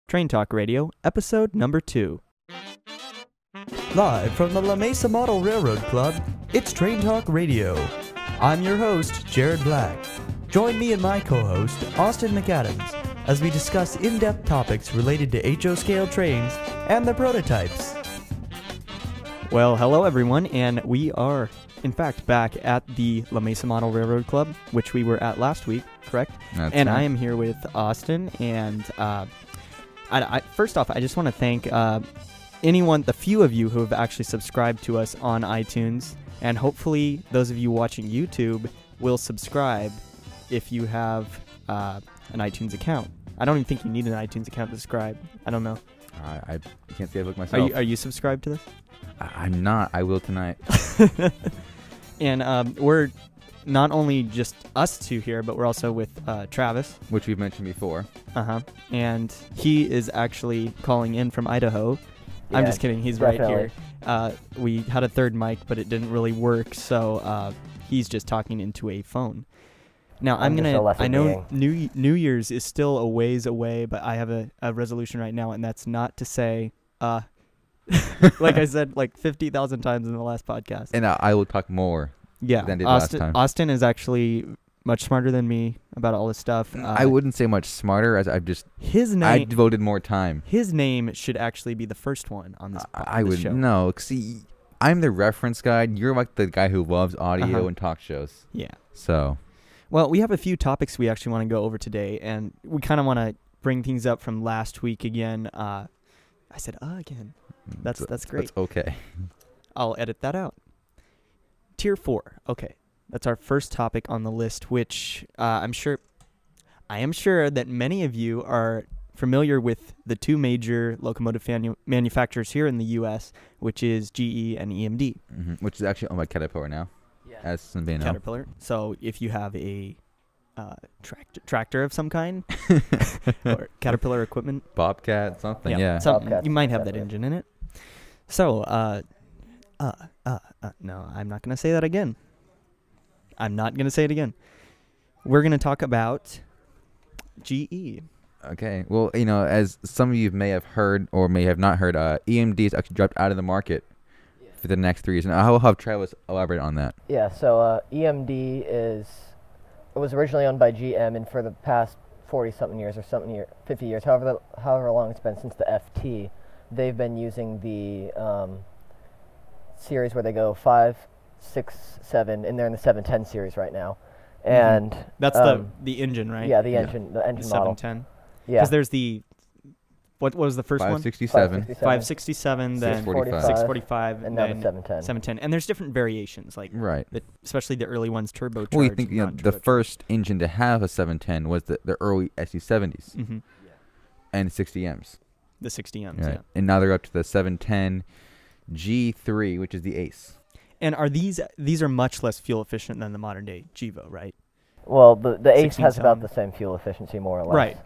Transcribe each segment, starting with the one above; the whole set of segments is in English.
Traintalk Radio, episode number 2. Live from the La Mesa Model Railroad Club, it's Traintalk Radio. I'm your host, Jared Black. Join me and my co-host, Austin McAdams, as we discuss in-depth topics related to HO scale trains and their prototypes. Well, hello everyone, and we are, in fact, back at the La Mesa Model Railroad Club, which we were at last week, correct? That's and right. I am here with Austin, and first off, I just want to thank the few of you who have actually subscribed to us on iTunes, and hopefully those of you watching YouTube will subscribe if you have an iTunes account. I don't even think you need an iTunes account to subscribe. I don't know. I can't say I look myself. Are you subscribed to this? I'm not. I will tonight. And we're not only just us two here, but we're also with Travis. Which we've mentioned before. And he is actually calling in from Idaho. I'm just kidding. He's definitely. right here. We had a third mic, but it didn't really work, so he's just talking into a phone. Now, I know New Year's is still a ways away, but I have a resolution right now, and that's not to say, like I said like 50,000 times in the last podcast. And I will talk more than I did last time. Austin is actually much smarter than me about all this stuff. I wouldn't say much smarter, as I devoted more time. His name should actually be the first one on this show. No, see, I'm the reference guide. You're like the guy who loves audio and talk shows. Yeah. So... Well, we have a few topics we actually want to go over today, and we kind of want to bring things up from last week again. I said again. That's great. That's okay. I'll edit that out. Tier 4. Okay. That's our first topic on the list, which I am sure that many of you are familiar with the two major locomotive manufacturers here in the U.S., which is GE and EMD. Which is actually owned by Caterpillar now. As somebody knows. Caterpillar. So if you have a tractor of some kind or Caterpillar equipment, Bobcat, something, yeah. You might have that engine in it. So, no, I'm not going to say that again. I'm not going to say it again. We're going to talk about GE. Okay. Well, as some of you may have heard or may have not heard, EMD is actually dropped out of the market for the next 3 years. And I will have Travis elaborate on that. Yeah, so EMD was originally owned by GM, and for the past 40-something years or 50 years, however long it's been since the FT, they've been using the series where they go 5, 6, 7, and they're in the 710 series right now. And that's the engine, right? Yeah, the engine model. 710. Yeah. Because there's the... What was the first one? 567. 567, then 645, and now the then 710. 710. And there's different variations, like especially the early ones turbocharged. Well, you think the first engine to have a 710 was the early SE70s and 60Ms. The 60Ms, right. yeah. And now they're up to the 710 G3, which is the Ace. And are these are much less fuel efficient than the modern day GEVO, right? Well, the Ace has about the same fuel efficiency, more or less. Right.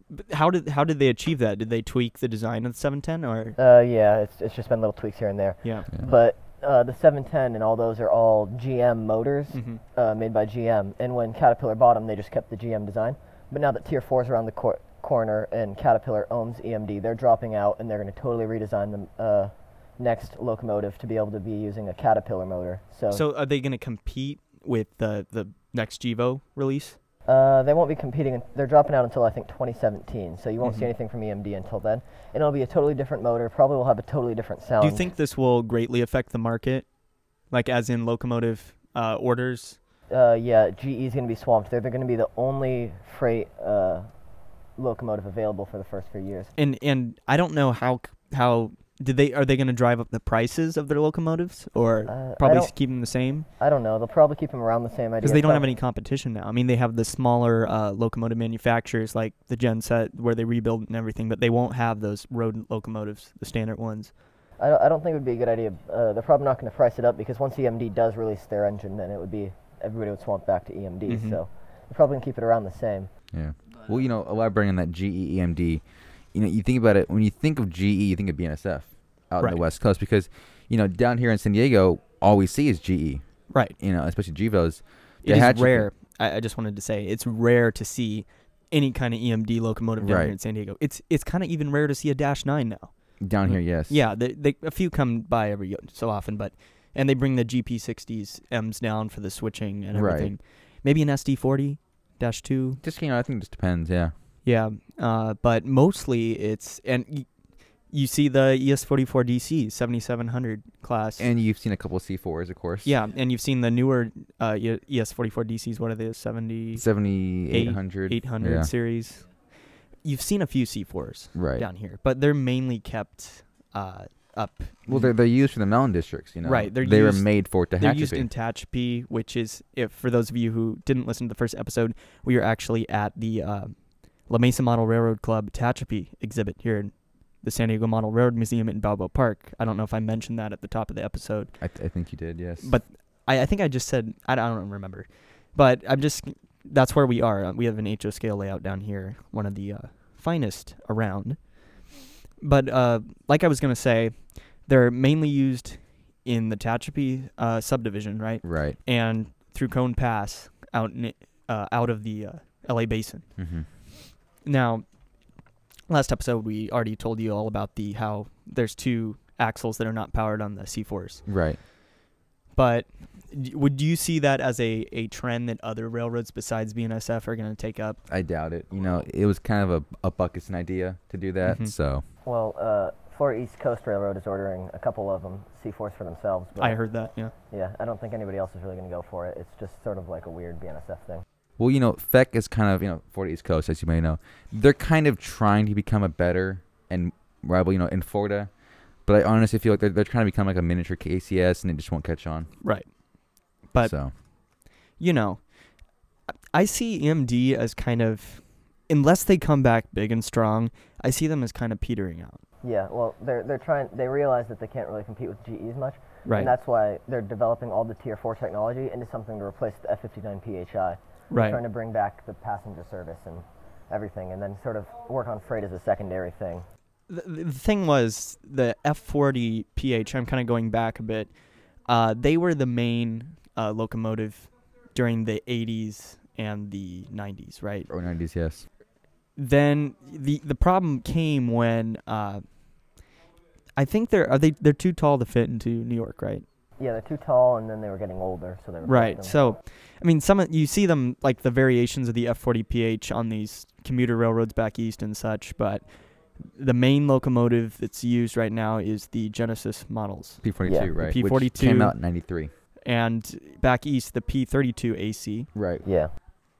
But how did they achieve that? Did they tweak the design of the 710 or? Yeah, it's just been little tweaks here and there. Yeah. But the 710 and all those are all GM motors made by GM. And when Caterpillar bought them, they just kept the GM design. But now that Tier 4 is around the corner and Caterpillar owns EMD, they're dropping out and they're going to totally redesign the next locomotive to be able to be using a Caterpillar motor. So are they going to compete with the next GEVO release? They won't be competing. They're dropping out until, I think, 2017, so you won't see anything from EMD until then. And it'll be a totally different motor, probably will have a totally different sound. Do you think this will greatly affect the market, like as in locomotive orders? Yeah, GE is going to be swamped. They're going to be the only freight locomotive available for the first few years. And I don't know how are they going to drive up the prices of their locomotives, or probably keep them the same? I don't know. They'll probably keep them around the same. Because they don't have any competition now. I mean, they have the smaller locomotive manufacturers like the Genset where they rebuild and everything, but they won't have those road locomotives, the standard ones. I don't think it would be a good idea. They're probably not going to price it up because once EMD does release their engine, then everybody would swamp back to EMD. So they're probably going to keep it around the same. Yeah. Well, elaborating on that GE EMD, you think about it, when you think of GE, you think of BNSF out in the West Coast because, down here in San Diego, all we see is GE. Right. Especially GEVOs. It is rare. I just wanted to say it's rare to see any kind of EMD locomotive down here in San Diego. It's kind of even rare to see a -9 now. Down here, yes. Yeah, a few come by every so often, and they bring the GP60s M's down for the switching and everything. Right. Maybe an SD40-2. Just, I think it just depends, yeah. Yeah, but mostly it's, and you see the ES44 DC 7700 class. And you've seen a couple of C4s, of course. Yeah, and you've seen the newer ES44 DCs. What are they? 7800 800 series. You've seen a few C4s down here, but they're mainly kept up. Well, they're used for the mountain districts, you know. Right. They were made for Tehachapi. They're used in Tehachapi, which is, if for those of you who didn't listen to the first episode, we were actually at the La Mesa Model Railroad Club Tehachapi exhibit here in the San Diego Model Railroad Museum in Balboa Park. I don't know if I mentioned that at the top of the episode. I think you did, yes. But I think I just said, I don't remember. But that's where we are. We have an HO scale layout down here, one of the finest around. But like I was going to say, they're mainly used in the Tehachapi subdivision, right? Right. And through Cone Pass out of the LA Basin. Mm-hmm. Now, last episode we already told you all about how there's 2 axles that are not powered on the C4s. Right. But would you see that as a trend that other railroads besides BNSF are going to take up? I doubt it. You know, it was kind of a Buckus idea to do that, so. Well, Florida East Coast Railroad is ordering a couple of them, C4s for themselves. But I heard that, yeah. Yeah, I don't think anybody else is really going to go for it. It's just sort of like a weird BNSF thing. Well, you know, FEC is kind of, Florida East Coast, as you may know. They're kind of trying to become a better and rival, in Florida. But I honestly feel like they're trying to become like a miniature KCS, and it just won't catch on. Right. But, I see EMD as kind of, unless they come back big and strong, I see them as kind of petering out. Yeah, well, they realize that they can't really compete with GE as much. Right. And that's why they're developing all the Tier 4 technology into something to replace the F-59 PHI. Right. Trying to bring back the passenger service and everything, and then sort of work on freight as a secondary thing. The thing was, the F40 PH, I'm kind of going back a bit, they were the main locomotive during the 80s and the 90s, right? Or 90s, yes. Then the problem came when I think they're too tall to fit into New York, right? Yeah, they're too tall, and then they were getting older, so they were right. So, I mean, you see them like the variations of the F40 PH on these commuter railroads back east and such, but the main locomotive that's used right now is the Genesis models. P42, right? The P42 which came out in '93. And back east, the P32 AC. Right. Yeah.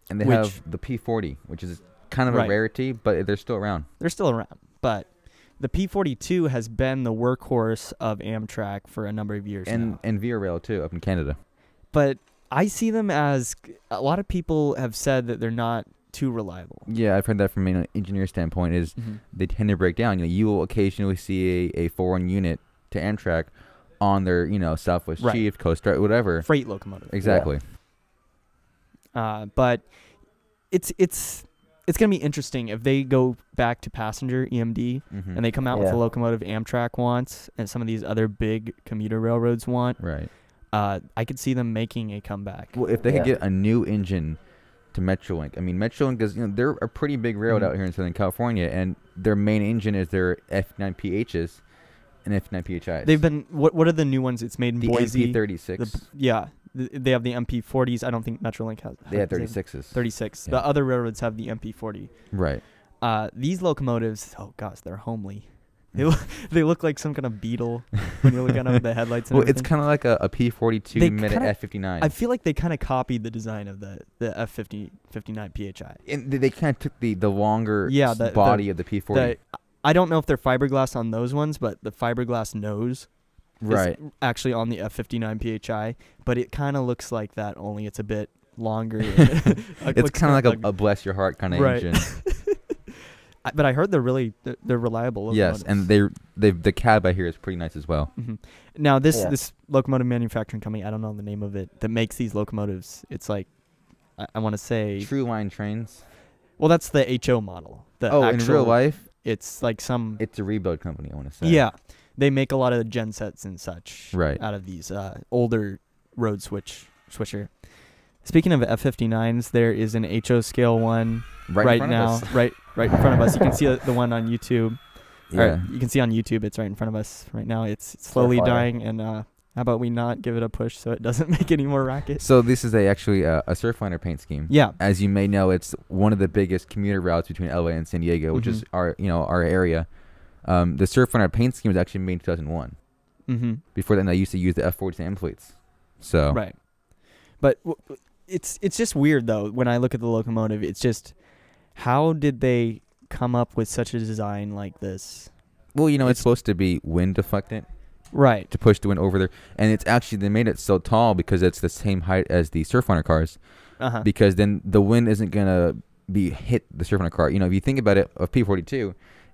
And they have the P40, which is kind of a rarity, but they're still around. They're still around, but the P42 has been the workhorse of Amtrak for a number of years now. And Via Rail, too, up in Canada. But I see them as, a lot of people have said that they're not too reliable. Yeah, I've heard that from an engineer standpoint, is they tend to break down. You will occasionally see a 4-1 unit to Amtrak on their, Southwest Chief, Coast Guard, whatever. Freight locomotive. Exactly. Yeah. But it's going to be interesting if they go back to passenger EMD and they come out with a locomotive Amtrak wants and some of these other big commuter railroads want. Right. I could see them making a comeback. Well, if they could get a new engine to Metrolink. I mean, Metrolink is, they're a pretty big railroad out here in Southern California, and their main engine is their F9PHs and F9PHIs. They've been, what are the new ones? It's made in Boise. The MP36. They have the MP40s. I don't think Metrolink has. They have 36s. 36. Yeah. The other railroads have the MP40. Right. These locomotives, oh gosh, they're homely. They look like some kind of beetle when you look at them with the headlights. And it's kind of like a P42 made at F59. I feel like they kind of copied the design of the F59 PHI. And they kind of took the longer body of the P40. I don't know if they're fiberglass on those ones, but the fiberglass nose is actually on the F59 PHI. But it kind of looks like that, only it's a bit longer. It's kind of like a bless your heart kind of engine. But I heard they're reliable. Yes, and the cab I hear is pretty nice as well. Mm-hmm. Now this locomotive manufacturing company, I don't know the name of it, that makes these locomotives. It's like I want to say True Line Trains. Well, that's the HO model. In real life, it's like it's a rebuild company. I want to say. Yeah, they make a lot of gensets and such out of these older road switcher. Speaking of F-59s, there is an HO scale one right in front now, of us. right in front of us. You can see the one on YouTube. Yeah. Or you can see on YouTube. It's right in front of us right now. It's slowly dying, and how about we not give it a push so it doesn't make any more racket? So this is actually a Surfliner paint scheme. Yeah. As you may know, it's one of the biggest commuter routes between LA and San Diego, which is our area. The Surfliner paint scheme was actually made in 2001. Mm-hmm. Before then, they used to use the F-40s and M fleets. So right, but it's just weird though when I look at the locomotive. It's just, how did they come up with such a design like this? Well, it's supposed to be wind deflectant. Right. To push the wind over there. And it's actually, they made it so tall because it's the same height as the Surfliner cars. Uh-huh. Because then the wind isn't going to be hit the Surfliner car. If you think about it, a P-42,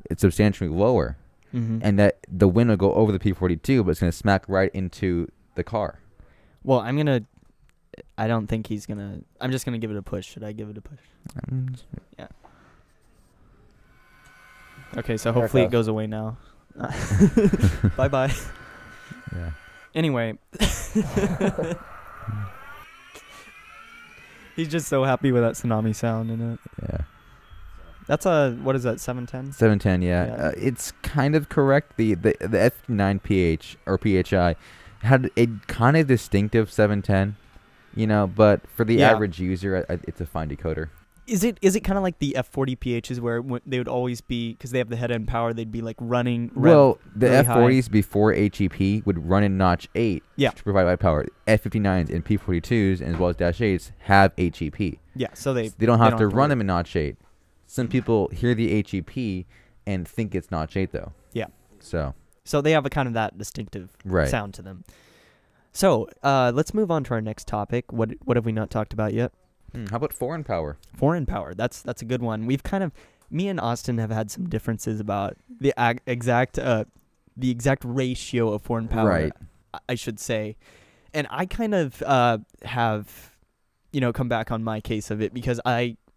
it's substantially lower. Mm-hmm. And that the wind will go over the P-42, but it's going to smack right into the car. Well, I don't think he's going to, I'm just going to give it a push. Should I give it a push? Yeah. Okay, so hopefully it goes away now. Bye-bye. Yeah. Anyway. He's just so happy with that tsunami sound in it. Yeah. That's what is that, 710? 710, yeah. It's kind of correct. The F9 PH or PHI had a kind of distinctive 710, but for the average user, it's a fine decoder. Is it kind of like the F40 PHs where they would always be, because they have the head end power, they'd be like running well, the really F40s high. Before HEP would run in notch 8 to provide light power. F59s and P42s as well as Dash 8s have HEP. Yeah, so they don't have to run them in notch 8. Some people hear the HEP and think it's notch 8 though. Yeah. So they have a kind of that distinctive sound to them. So let's move on to our next topic. What have we not talked about yet? How about foreign power? Foreign power. That's a good one. We've me and Austin have had some differences about the exact ratio of foreign power. Right. I should say, and I kind of have, come back on my case of it because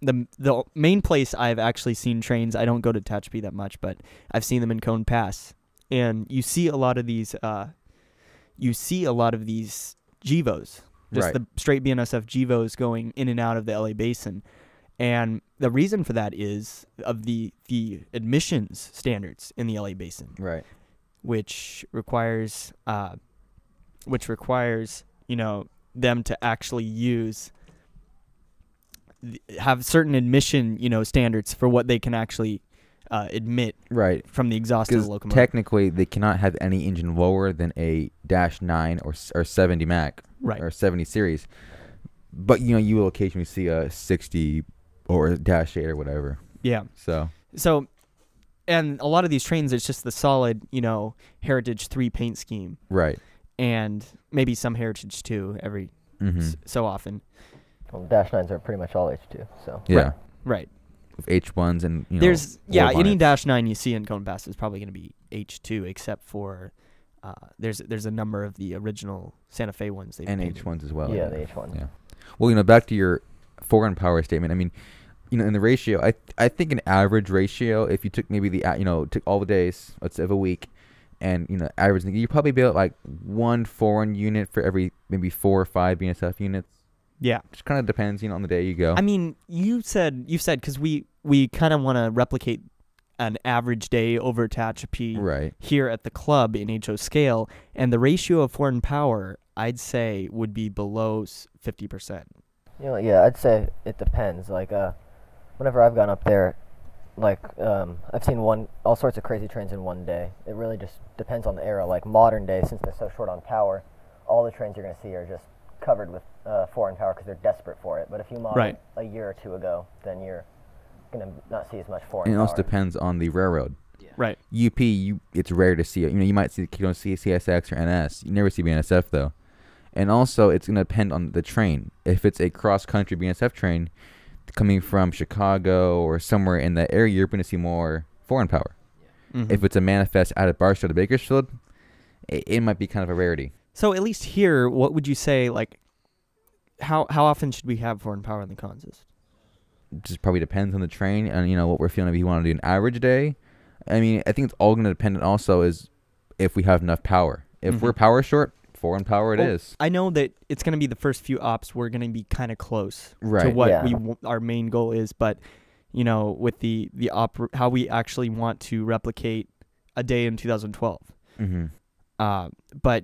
the main place I've actually seen trains. I don't go to Tehachapi that much, but I've seen them in Cone Pass, and you see a lot of these. GEVOs. Just the straight BNSF GEVOs going in and out of the LA basin. And the reason for that is of the admissions standards in the LA basin. Right. Which requires them to actually have certain admission, standards for what they can actually admit from the exhaust of the locomotive. Technically, they cannot have any engine lower than a Dash 9 or 70 Mac or 70 series. But, you will occasionally see a 60 or a Dash 8 or whatever. Yeah. So, and a lot of these trains, it's just the solid, Heritage 3 paint scheme. Right. And maybe some Heritage 2 every so often. Well, Dash 9s are pretty much all H2, so. Yeah. Right. With H1s and, there's any Dash 9 you see in Cone Pass is probably going to be H2, except for there's a number of the original Santa Fe ones. And painted. H1s as well. Yeah, the H1s. Yeah. Well, back to your foreign power statement. I mean, in the ratio, I think an average ratio, if you took maybe took all the days, let's say of a week, and, average, you probably be at like 1 foreign unit for every maybe 4 or 5 BNSF units. Yeah. Just kind of depends, on the day you go. I mean, you said because we kind of want to replicate an average day over Tehachapi here at the club in HO scale, and the ratio of foreign power, I'd say, would be below 50%. Yeah, I'd say it depends. Like, whenever I've gone up there, like, I've seen all sorts of crazy trains in one day. It really just depends on the era. Like, modern day, since they're so short on power, all the trains you're going to see are just covered with foreign power because they're desperate for it. But if you model a year or two ago, then you're going to not see as much foreign power. And it also depends on the railroad. Yeah. Right. UP, it's rare to see it. You don't see CSX or NS. You never see BNSF though. And also, it's going to depend on the train. If it's a cross-country BNSF train coming from Chicago or somewhere in that area, you're going to see more foreign power. Mm-hmm. If it's a manifest out of Barstow to Bakersfield, it might be kind of a rarity. So at least here, what would you say, like, how often should we have foreign power in the consist? Just probably depends on the train and, what we're feeling. If you want to do an average day, I mean, I think it's all going to depend on also is if we have enough power. If we're power short, foreign power it is. I know that it's going to be the first few ops. We're going to be kind of close to Right. what Yeah. our main goal is, but with the how we actually want to replicate a day in 2012. Mm-hmm. But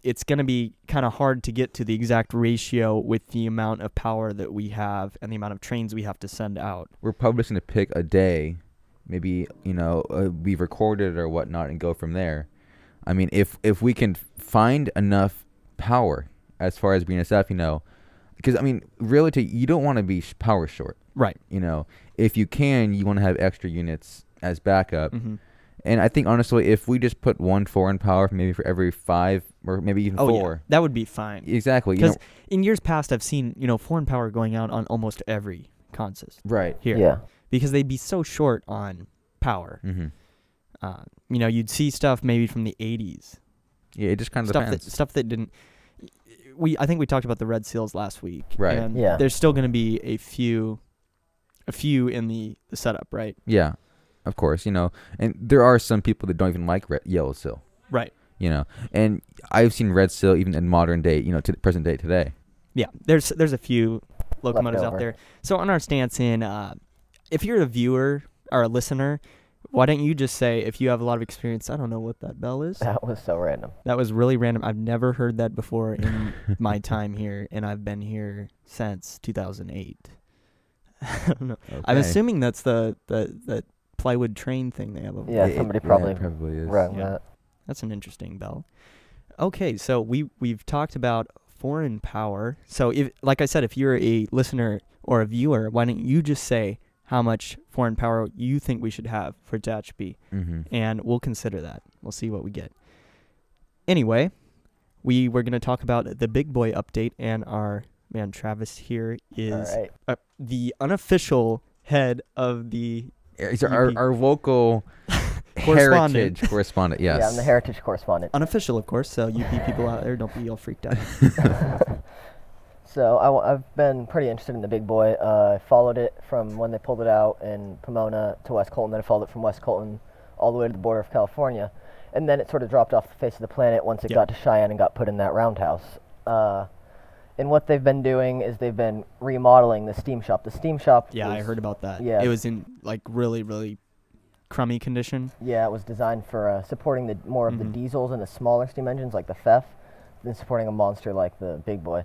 it's going to be kind of hard to get to the exact ratio with the amount of power that we have and the amount of trains we have to send out. We're probably just going to pick a day, maybe, we've recorded it or whatnot and go from there. I mean, if we can find enough power as far as BNSF, because, I mean, really, you don't want to be power short. Right. If you can, you want to have extra units as backup. Mm-hmm. And I think, honestly, if we just put one foreign power maybe for every 5 or maybe even 4. Yeah, that would be fine. Exactly. Because in years past, I've seen, foreign power going out on almost every consist. Right. Here. Yeah. Because they'd be so short on power. Mm-hmm. You'd see stuff maybe from the 80s. Yeah, it just kind of depends. Stuff that didn't... I think we talked about the Red Seals last week. Right. And Yeah. there's still going to be a few in the setup, right? Yeah, of course, and there are some people that don't even like yellow seal. Right. And I've seen red seal even in modern day, to present day today. Yeah, there's a few locomotives out Leftover. there. So on our stance in, if you're a viewer or a listener, why don't you just say, if you have a lot of experience, I don't know what that bell is. That was so random. That was really random. I've never heard that before in my time here, and I've been here since 2008. I don't know. I'm Okay. assuming that's the plywood train thing they have over Yeah, there. somebody it probably probably is. rang Yeah. that. That's an interesting bell. Okay, so we've talked about foreign power. So like I said, if you're a listener or a viewer, why don't you just say how much foreign power you think we should have for Tehachapi, Mm-hmm. and we'll consider that. We'll see what we get. Anyway, we were going to talk about the big boy update, and our man Travis here is All right. the unofficial head of the He's our local Correspondent. heritage correspondent. Yes. Yeah, I'm the heritage correspondent. unofficial, of course. So UP people out there, don't be all freaked out. So I've been pretty interested in the big boy. I followed it from when they pulled it out in Pomona to West Colton. Then I followed it from West Colton all the way to the border of California. And then it sort of dropped off the face of the planet once it Yep. got to Cheyenne and got put in that roundhouse. And what they've been doing is they've been remodeling the steam shop. The steam shop Yeah, I was- heard about that. Yeah. It was in like really, really crummy condition. Yeah, it was designed for supporting the more of the Mhm. diesels and the smaller steam engines like the FEF than supporting a monster like the big boy.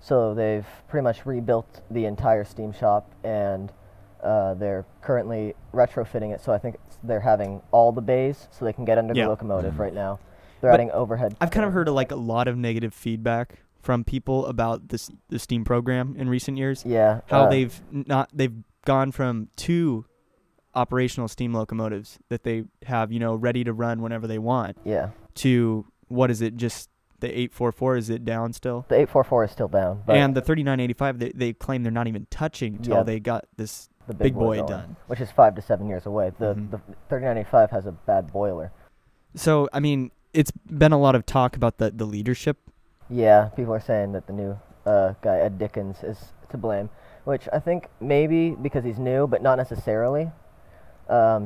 So they've pretty much rebuilt the entire steam shop, and they're currently retrofitting it. So I think they're having all the bays so they can get under Yeah. the locomotive Mhm. right now. They're But adding overhead. I've kind of heard a lot of negative feedback from people about the steam program in recent years. Yeah. How they've gone from 2 operational steam locomotives that they have, ready to run whenever they want, Yeah. to what is it? Just the 844? Is it down still? The 844 is still down. But And the 3985, they claim they're not even touching until Yeah. they got this the big boy going, done. which is 5 to 7 years away. The Mhm. the 3985 has a bad boiler. So, I mean, it's been a lot of talk about the leadership. Yeah, people are saying that the new guy, Ed Dickens, is to blame, which I think maybe because he's new, but not necessarily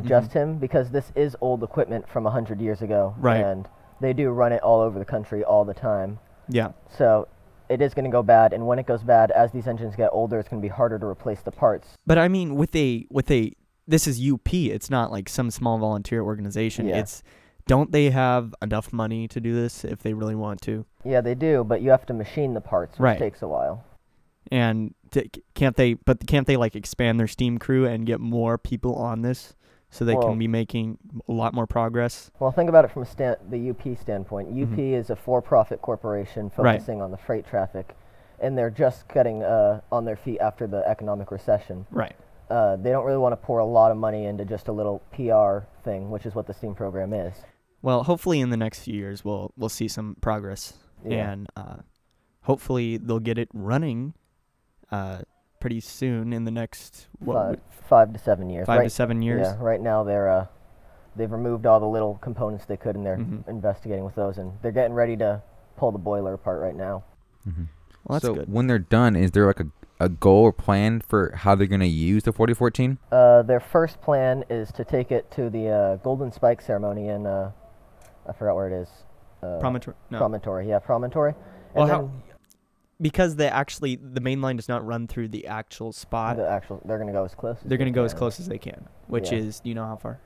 just him, because this is old equipment from 100 years ago. Right. And they do run it all over the country all the time. Yeah. So it is going to go bad, and when it goes bad, as these engines get older, it's going to be harder to replace the parts. But I mean, with a this is UP. It's not like some small volunteer organization. Yeah. Don't they have enough money to do this if they really want to? Yeah, they do, but you have to machine the parts, which Right. takes a while. And can't they like expand their steam crew and get more people on this so they Well- can be making a lot more progress? Well, think about it from the UP standpoint. UP is a for-profit corporation Mm-hmm. Right. focusing on the freight traffic, and they're just getting on their feet after the economic recession. Right. They don't really want to pour a lot of money into just a little PR thing, which is what the STEAM program is. Well, hopefully in the next few years we'll see some progress, Yeah. and hopefully they'll get it running pretty soon in the next 5 to 7 years. 5 right, to 7 years. Yeah, right now they've removed all the little components they could, and they're Mhm. investigating with those, and they're getting ready to pull the boiler apart right now. Mm-hmm. Well, that's so good. when they're done, is there like a goal or plan for how they're going to use the 4014? Their first plan is to take it to the Golden Spike ceremony in I forgot where it is. Promontory. No. Promontory. Yeah, Promontory. Well, And how? Because the main line does not run through the actual spot. they're gonna go as close. They're gonna go as close as they can, which Yeah. is, do you know how far?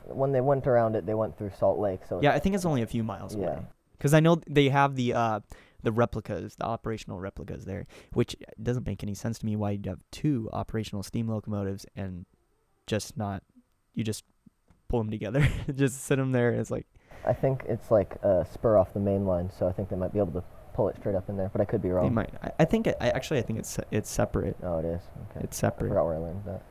When they went around it, they went through Salt Lake. So Yeah, I think it's only a few miles Yeah. away. Because I know they have the replicas, the operational replicas there, which doesn't make any sense to me why you'd have 2 operational steam locomotives and you just pull them together, just sit them there. It's like, I think it's like a spur off the main line, so I think they might be able to pull it straight up in there, but I could be wrong. they might. I think it's separate. Oh, it is. Okay. It's I separate. forgot where I learned that.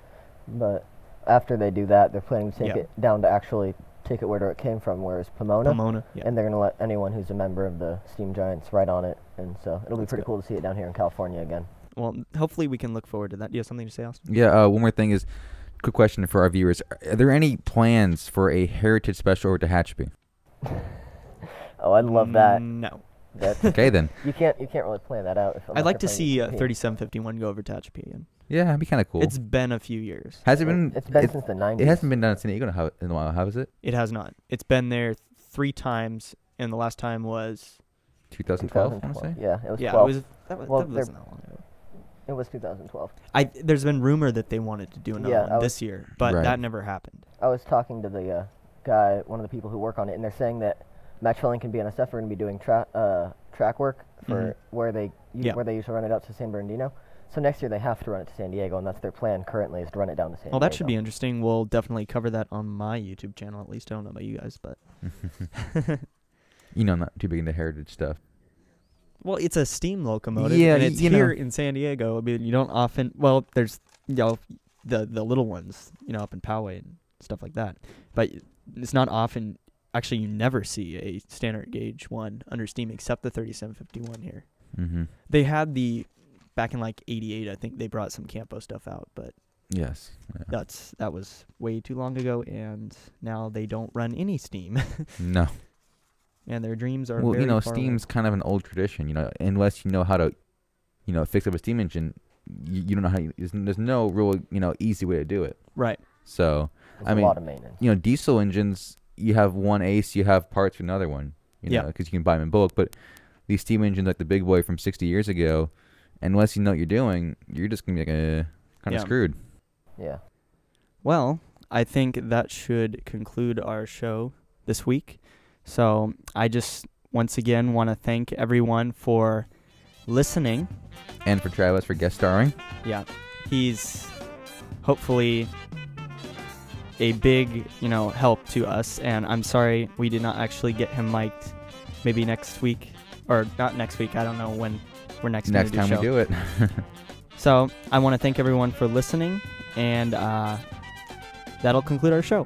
But after they do that, they're planning to take Yeah. it down to actually take it where it came from, whereas Pomona. Yeah. And they're going to let anyone who's a member of the Steam Giants ride on it, and so it'll be That's pretty good. cool to see it down here in California again. Well, hopefully we can look forward to that. Do you have something to say, Austin? Yeah. One more thing is, quick question for our viewers: are there any plans for a heritage special over to Tehachapi? Oh, I'd love that. No. That's Okay then. you can't really plan that out. I'd like to see 3751 go over Tehachapi again. Yeah, that'd be kind of cool. It's been a few years. Has it been? It's been since the 90s. It hasn't been done in San Diego in a while. How is it? It has not. It's been there 3 times, and the last time was 2012. I want to say. Yeah, it was yeah, 12. it was that Well, wasn't that long ago. It was 2012. There's been rumor that they wanted to do another Yeah, one this year, but Right. that never happened. I was talking to the guy, one of the people who work on it, and they're saying that Maxwell Link and BNSF are going to be doing track work for where they usually run it out to San Bernardino. So next year they have to run it to San Diego, and that's their plan currently, is to run it down to San Diego. Well, that should be interesting. We'll definitely cover that on my YouTube channel. At least I don't know about you guys, but You know, I'm not too big into heritage stuff. well, it's a steam locomotive, Yeah, and it's you know. here in San Diego. I mean, you don't often. Well, there's the little ones, up in Poway and stuff like that, but it's not often. Actually, you never see a standard gauge one under steam except the 3751 here. Mm-hmm. They had back in like '88, I think they brought some Campo stuff out, but Yes. Yeah. that was way too long ago, and now they don't run any steam, No. and their dreams are Well, very far away. steam's kind of an old tradition. Unless you know how to, fix up a steam engine, you don't know how. There's no real, easy way to do it. Right. So There's I mean, a lot of maintenance. Diesel engines, you have one ace, you have parts for another one. Yeah. Because you can buy them in bulk. But these steam engines, like the big boy from 60 years ago, unless you know what you're doing, you're just gonna be like kind of screwed. Yeah. Well, I think that should conclude our show this week. So I just once again want to thank everyone for listening. And for Travis for guest starring. Yeah, he's hopefully a big, help to us. And I'm sorry we did not actually get him mic'd. Maybe next week, or not next week. I don't know when we're next Next gonna time we do it. So I want to thank everyone for listening, and that'll conclude our show.